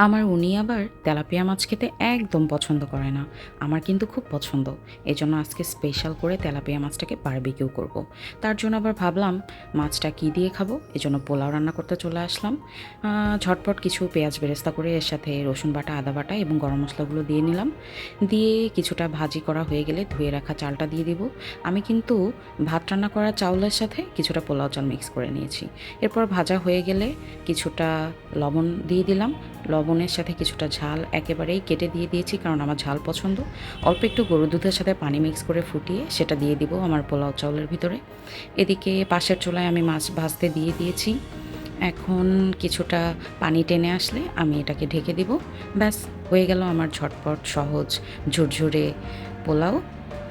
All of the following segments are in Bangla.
আমার উনি আবার তেলাপিয়া মাছ খেতে একদম পছন্দ করে না। আমার কিন্তু খুব পছন্দ। এজন্য আজকে স্পেশাল করে তেলাপিয়া মাছটাকে বারবিকিউ করব। তার জন্য আবার ভাবলাম মাছটা কী দিয়ে খাবো, এজন্য পোলাও রান্না করতে চলে আসলাম। ঝটপট কিছু পেঁয়াজ বেরেস্তা করে এর সাথে রসুন বাটা, আদা বাটা এবং গরম মশলাগুলো দিয়ে নিলাম। দিয়ে কিছুটা ভাজি করা হয়ে গেলে ধুয়ে রাখা চালটা দিয়ে দিব। আমি কিন্তু ভাত রান্না করা চাউলের সাথে কিছুটা পোলাও চাল মিক্স করে নিয়েছি। এরপর ভাজা হয়ে গেলে কিছুটা লবণ দিয়ে দিলাম। লবণের সাথে কিছুটা ঝাল একেবারেই কেটে দিয়ে দিয়েছি, কারণ আমার ঝাল পছন্দ। অল্প একটু গরুর দুধের সাথে পানি মিক্স করে ফুটিয়ে সেটা দিয়ে দিব আমার পোলাও চাউলের ভিতরে। এদিকে পাশের চুলায় আমি মাছ ভাজতে দিয়ে দিয়েছি। এখন কিছুটা পানি টেনে আসলে আমি এটাকে ঢেকে দিব। ব্যাস, হয়ে গেল আমার ঝটপট সহজ ঝুরঝুরে পোলাও।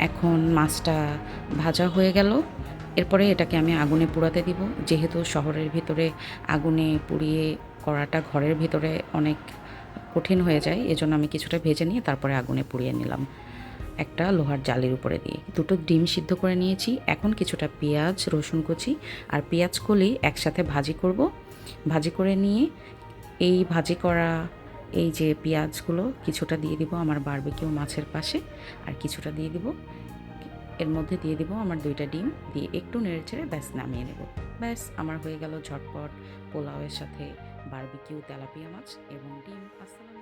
এখন মাছটা ভাজা হয়ে গেল। এরপরে এটাকে আমি আগুনে পোড়াতে দিব। যেহেতু শহরের ভিতরে আগুনে পুড়িয়ে করাটা ঘরের ভিতরে অনেক কঠিন হয়ে যায়, এজন্য আমি কিছুটা ভেজে নিয়ে তারপরে আগুনে পুড়িয়ে নিলাম একটা লোহার জালির উপরে দিয়ে। দুটো ডিম সিদ্ধ করে নিয়েছি। এখন কিছুটা পেঁয়াজ, রসুন কুচি আর পেঁয়াজ কলি একসাথে ভাজি করব। ভাজি করে নিয়ে এই ভাজি করা এই যে পেঁয়াজগুলো কিছুটা দিয়ে দিব আমার বারবিকিউ মাছের পাশে, আর কিছুটা দিয়ে দিব এর মধ্যে দিয়ে দিব আমার 2টা ডিম, দিয়ে একটু নেড়েচেড়ে ব্যাস নামিয়ে নেব। ব্যাস, আমার হয়ে গেল ঝটপট পোলাওয়ের সাথে বারবিকিউ তেলাপিয়া মাছ এবং ডিম। আসসালামু